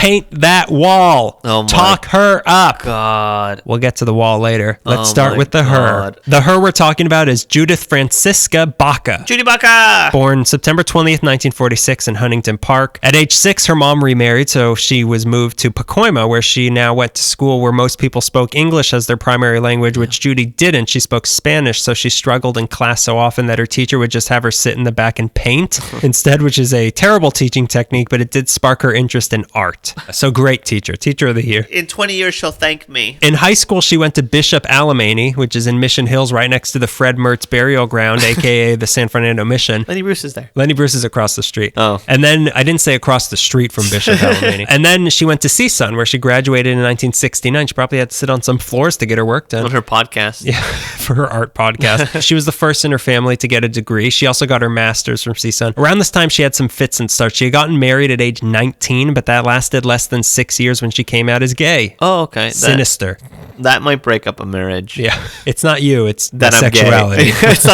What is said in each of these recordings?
paint that wall. Oh my Talk her up. God. We'll get to the wall later. Let's Oh start my with the God. her. The her we're talking about is Judith Francisca Baca. Judy Baca! Born September 20th, 1946 in Huntington Park. At age 6, her mom remarried, so she was moved to Pacoima, where she now went to school where most people spoke English as their primary language, which Judy didn't. She spoke Spanish, so she struggled in class so often that her teacher would just have her sit in the back and paint instead, which is a terrible teaching technique, but it did spark her interest in art. So great teacher of the year. In 20 years, she'll thank me. In high school, she went to Bishop Alemany, which is in Mission Hills, right next to the Fred Mertz Burial Ground, aka the San Fernando Mission. Lenny Bruce is there. Lenny Bruce is across the street. Oh. And then, I didn't say across the street from Bishop Alemany. And then she went to CSUN, where she graduated in 1969. She probably had to sit on some floors to get her work done. On her podcast. Yeah, for her art podcast. She was the first in her family to get a degree. She also got her master's from CSUN. Around this time, she had some fits and starts. She had gotten married at age 19, but that lasted less than 6 years when she came out as gay. Oh, okay. Sinister. That might break up a marriage. Yeah. It's not you, it's That I'm sexuality. gay. It's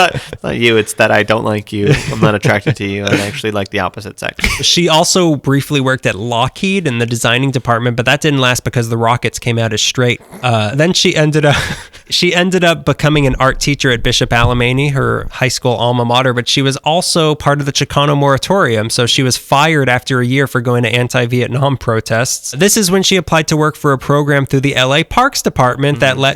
not you, it's that I don't like you. I'm not attracted to you. I actually like the opposite sex. She also briefly worked at Lockheed in the designing department, but that didn't last because the rockets came out as straight. Then she ended up becoming an art teacher at Bishop Alemany, her high school alma mater, but she was also part of the Chicano moratorium, so she was fired after a year for going to anti-Vietnam protests. This is when she applied to work for a program through the LA Parks Department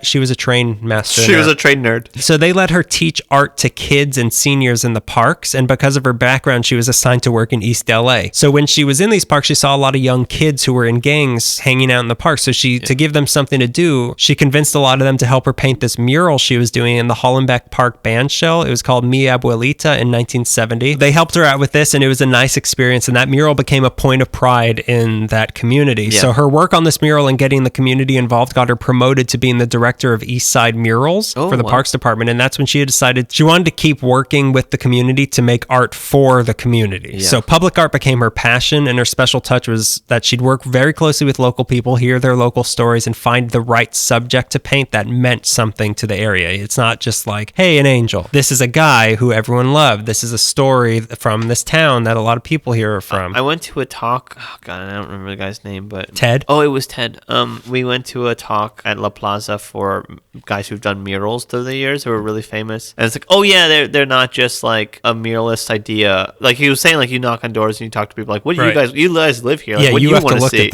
she was a train master. She was a train nerd. So they let her teach art to kids and seniors in the parks, and because of her background, she was assigned to work in East LA. So when she was in these parks, she saw a lot of young kids who were in gangs hanging out in the park. So to give them something to do, she convinced a lot of them to help her paint this mural she was doing in the Hollenbeck Park bandshell. It was called Mi Abuelita in 1970. They helped her out with this, and it was a nice experience, and that mural became a point of pride in that community. Yeah. So her work on this mural and getting the community involved got her promoted to being the director of East Side Murals for the Parks Department, and that's when she had decided she wanted to keep working with the community to make art for the community. Yeah. So public art became her passion, and her special touch was that she'd work very closely with local people, hear their local stories, and find the right subject to paint that meant something to the area. It's not just like, hey, an angel. This is a guy who everyone loved. This is a story from this town that a lot of people here are from. I went to a talk. Oh, God, I don't remember the guy's name, but... Ted? Oh, it was Ted. We went to a talk at La Plaza for guys who've done murals through the years who are really famous. And it's like, oh, yeah, they're not just like a muralist idea. Like he was saying, like you knock on doors and you talk to people like, what do you guys live here? Like, yeah, what do you want to see?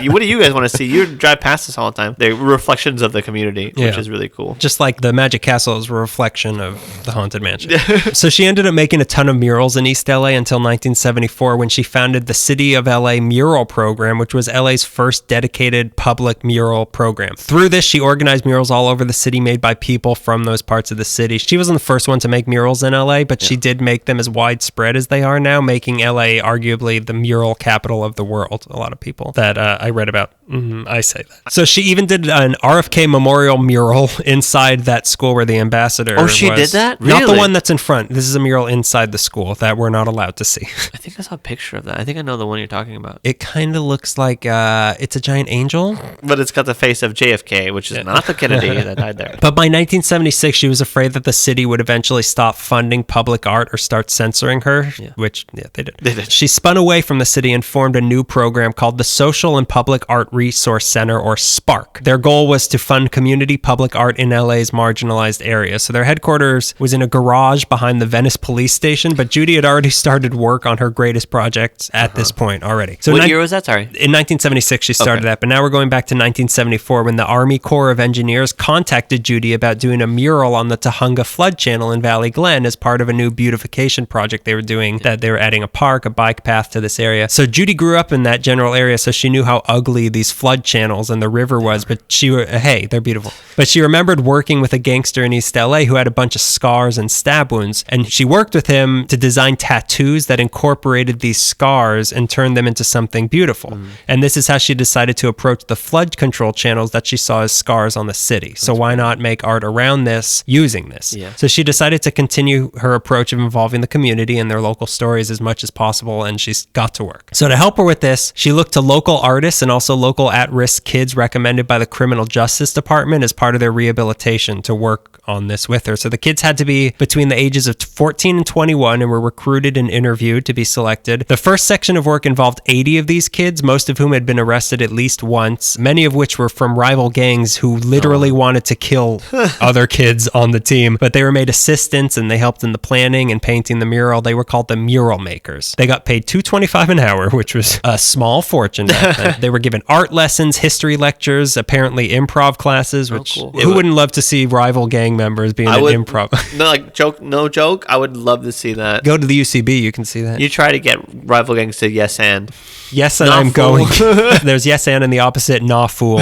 What do you guys want to see? You drive past this all the time. They're reflections of the community, which is really cool. Just like the Magic Castle is a reflection of the Haunted Mansion. So she ended up making a ton of murals in East LA until 1974 when she founded the City of LA Mural Program, which was LA's first dedicated public mural program. Through this, she organized murals all over the city made by people from those parts of the city. She wasn't the first one to make murals in LA, but she did make them as widespread as they are now, making LA arguably the mural capital of the world. A lot of people that I read about, I say that. So she even did an RFK Memorial Mural inside that school where the ambassador was. She did that? Not Really? the one that's in front. This is a mural inside the school that we're not allowed to see. I think I saw a picture of that. I think I know the one you're talking about. It kind of looks like it's a giant angel. But it's got the face of JFK, which is not the Kennedy that died there. But by 1976, she was afraid that the city would eventually stop funding public art or start censoring her, which they did. They did. She spun away from the city and formed a new program called the Social and Public Art Resource Center, or SPARC. Their goal was to fund community public art in LA's marginalized areas. So their headquarters was in a garage behind the Venice police station, but Judy had already started work on her greatest projects at this point already. So what year was that? Sorry. In 1976, she started that, but now we're going back to 1974 when the Army Corps of Engineers contacted Judy about doing a mural on the Tujunga flood channel in Valley Glen as part of a new beautification project they were doing, that they were adding a park, a bike path to this area. So Judy grew up in that general area, so she knew how ugly these flood channels and the river was, but they're beautiful. But she remembered working with a gangster in East LA who had a bunch of scars and stab wounds, and she worked with him to design tattoos that incorporated these scars and turned them into something beautiful. And this is how she decided to approach the flood control channels that she saw as scars on the city. So why not make art around this using this? Yeah. So she decided to continue her approach of involving the community and their local stories as much as possible, and she's got to work. So to help her with this, she looked to local artists and also local at-risk kids recommended by the Criminal Justice Department as part of their rehabilitation to work on this with her. So the kids had to be between the ages of 14 and 21 and were recruited and interviewed to be selected. The first section of work involved 80 of these kids, most of whom had been arrested at least once, many of which were from rival gangs who literally wanted to kill other kids on the team, but they were made assistants and they helped in the planning and painting the mural. They were called the Mural Makers. They got paid $2.25 an hour, which was a small fortune back then. They were given art lessons, history lectures, apparently improv classes, which who wouldn't love to see rival gang members being improv? No joke. I would love to see that. Go to the UCB, you can see that. You try to get rival gangs to yes and. Yes, and I'm going. There's yes and the opposite, nah fool.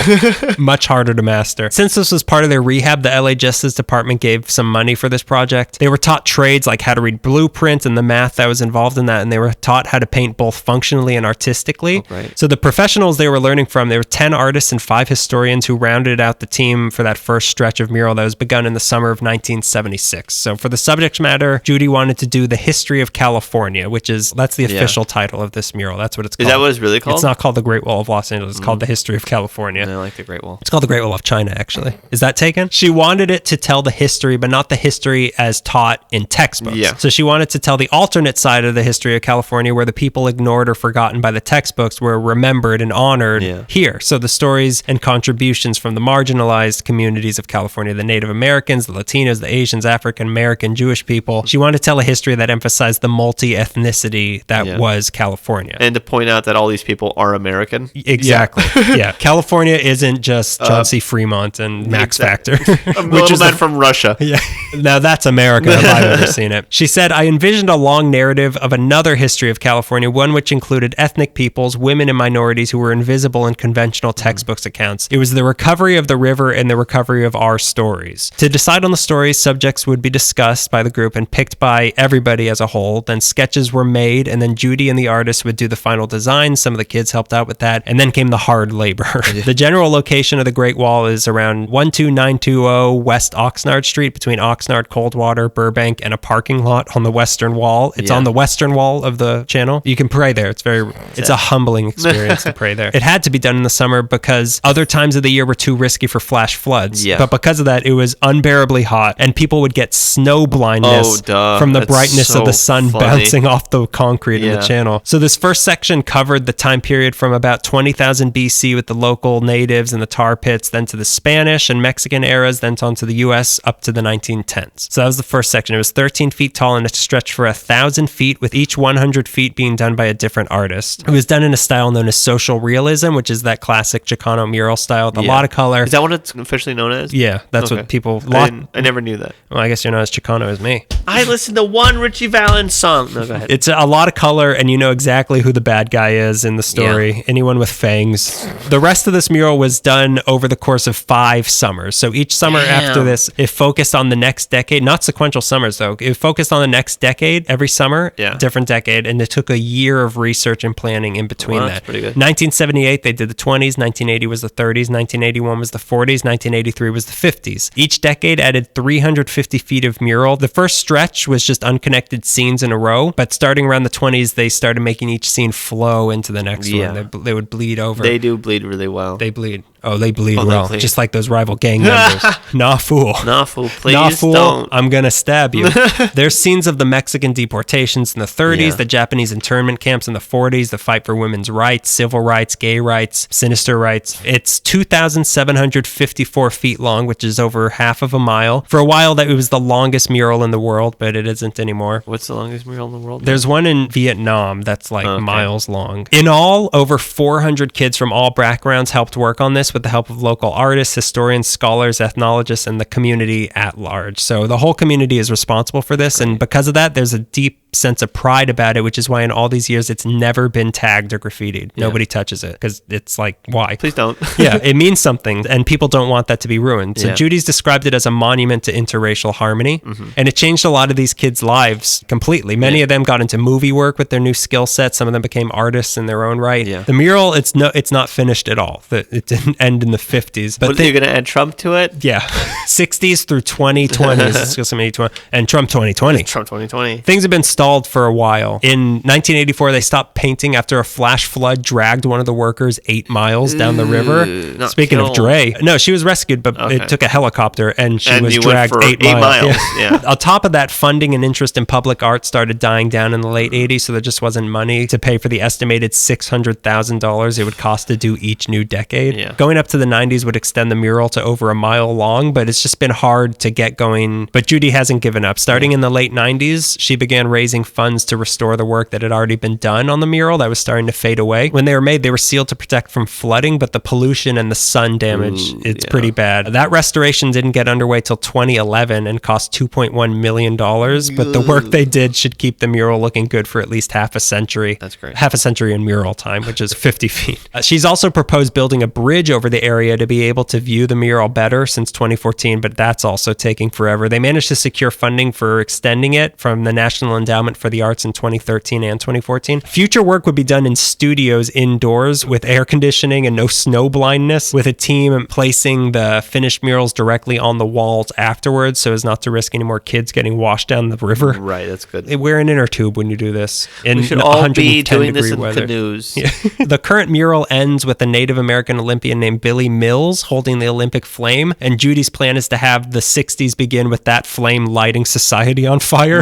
Much harder to master. Since this was part of their rehab, the LA Justice Department gave some money for this project. They were taught trades like how to read blueprints and the math that was involved in that, and they were taught how to paint both functionally and artistically. Oh, right. So the professionals they were learning from, there were 10 artists and 5 historians who rounded out the team for that first stretch of mural that was begun in the summer of 1976. So for the subject matter, Judy wanted to do the history of California, that's the official title of this mural. That's what it's called. Is that what it's really called? It's not called the Great Wall of Los Angeles. It's called the history of California. I like the Great Wall. It's called the Great Wall of China, actually. Is that taken? She wanted it to tell the history, but not the history as taught in textbooks. Yeah. So she wanted to tell the alternate side of the history of California, where the people ignored or forgotten by the textbooks were remembered and honored here. So the stories and contributions from the marginalized communities of California, the Native Americans, the Latinos, the Asians, African American, Jewish people. She wanted to tell a history that emphasized the multi-ethnicity that was California. And to point out that all these people are American. Exactly. Yeah. California isn't just John C. Fremont and Max Factor. Which is man from Russia. Yeah. Now that's America if I've ever seen it. She said, I envisioned a long narrative of another history of California, one which included ethnic peoples, women and minorities who were invisible in conventional textbooks accounts. It was the recovery of the river and the recovery of our stories. To decide on the stories, subjects would be discussed by the group and picked by everybody as a whole. Then sketches were made, and then Judy and the artist would do the final design. Some of the kids helped out with that, and then came the hard labor. The general location of the Great Wall is around 12920 West Oxnard Street, between Oxnard, Coldwater, Burbank, and a parking lot on the western wall. It's on the western wall of the channel. You can pray there. It's a humbling experience to pray there. It had to be done in the summer because other times of the year were too risky for flash floods. But because of that, it was unbearably hot, and people would get snow blindness from the brightness of the sun bouncing off the concrete in the channel. So this first section covered the time period from about 20,000 BC with the local natives and the tar pits, then to the Spanish and Mexican eras, then onto the US up to the 1910s. So that was the first section. It was 13 feet tall and it stretched for 1,000 feet, with each 100 feet being done by a different artist. It was done in a style known as social realism, which is that classic Chicano mural style with a lot of color. Is that what it's officially known as? Yeah, that's what people... I never knew that. Well, I guess you're not as Chicano as me. I listened to one Richie Valens song. No, go ahead. It's a lot of color, and you know exactly who the bad guy is in the story. Anyone with fangs. The rest of this mural was done over the course of 5 summers. So each summer after this, it focused on the next decade. Not sequential summers, though. It focused on the next decade every summer, different decade, and it took a year of research and planning in between that. That's pretty good. 1978, they did the 20s. 1980 was the 30s. 1981 was the 40s. 1983 was the 50s. Each decade added 350 feet of mural. The first stretch was just unconnected scenes in a row, but starting around the 20s, they started making each scene flow into the next one. They would bleed over. They do bleed really well. They bleed. Oh, they bleed well. They bleed. Just like those rival gang members. Nah, fool. Nah, fool. Please nah, fool, don't. I'm going to stab you. There's scenes of the Mexican deportations in the 30s, the Japanese internment camps in the 40s, the fight for women's rights, civil rights, gay rights, sinister rights. It's 2,754 feet long, which is over half of a mile. For a while, that it was the longest mural in the world, but it isn't anymore. What's the longest mural in the world? There's one in Vietnam that's like miles long. In all, over 400 kids from all backgrounds helped work on this with the help of local artists, historians, scholars, ethnologists, and the community at large. So the whole community is responsible for this, and because of that, there's a deep sense of pride about it, which is why in all these years it's never been tagged or graffitied. Nobody touches it because it's like, why? Please don't. Yeah, it means something, and people don't want that to be ruined. So Judy's described it as a monument to interracial harmony, and it changed a lot of these kids' lives completely. Many of them got into movie work with their new skill set. Some of them became artists in their own right. Yeah. The mural, it's not finished at all. It didn't end in the 50s. But What are you going to add Trump to it? yeah, 60s through 2020s, and Trump 2020. Trump 2020. Things have been stalled for a while. In 1984, they stopped painting after a flash flood dragged one of the workers 8 miles down the river. Speaking of Dre, no, she was rescued, but it took a helicopter, and she was dragged 8 miles. Yeah. On top of that, funding and interest in public art started dying down in the late 80s, so there just wasn't money to pay for the estimated $600,000 it would cost to do each new decade. Yeah. Going up to the 90s would extend the mural to over a mile long, but it's just been hard to get going. But Judy hasn't given up. Starting in the late 90s, she began raising funds to restore the work that had already been done on the mural that was starting to fade away. When they were made, they were sealed to protect from flooding, but the pollution and the sun damage, it's pretty bad. That restoration didn't get underway till 2011 and cost $2.1 million, but the work they did should keep the mural looking good for at least half a century. That's great. Half a century in mural time, which is 50 feet. She's also proposed building a bridge over the area to be able to view the mural better since 2014, but that's also taking forever. They managed to secure funding for extending it from the National Endowment for the Arts in 2013 and 2014. Future work would be done in studios indoors with air conditioning and no snow blindness, with a team placing the finished murals directly on the walls afterwards so as not to risk any more kids getting washed down the river. Right, that's good. Wear an inner tube when you do this. We should all be doing this in canoes. Yeah. The current mural ends with a Native American Olympian named Billy Mills holding the Olympic flame, and Judy's plan is to have the 60s begin with that flame lighting society on fire.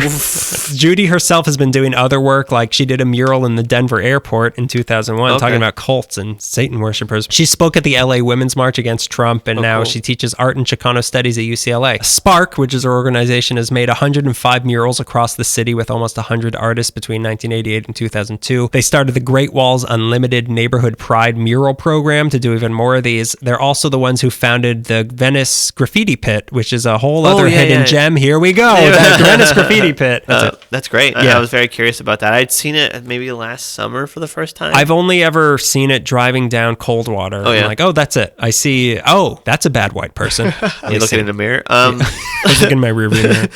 Judy herself has been doing other work, like she did a mural in the Denver airport in 2001 talking about cults and Satan worshipers. She spoke at the LA Women's March against Trump, and now she teaches art and Chicano studies at UCLA. Spark, which is her organization, has made 105 murals across the city with almost 100 artists between 1988 and 2002. They started the Great Walls Unlimited Neighborhood Pride mural program to do even more of these. They're also the ones who founded the Venice Graffiti Pit, which is a whole other hidden gem. Here we go. That Venice Graffiti Pit. That's great. I was very curious about that. I'd seen it maybe last summer for the first time. I've only ever seen it driving down Coldwater. I'm like, oh, that's it. I see, that's a bad white person. You looking in the mirror? I was looking in my rear view mirror.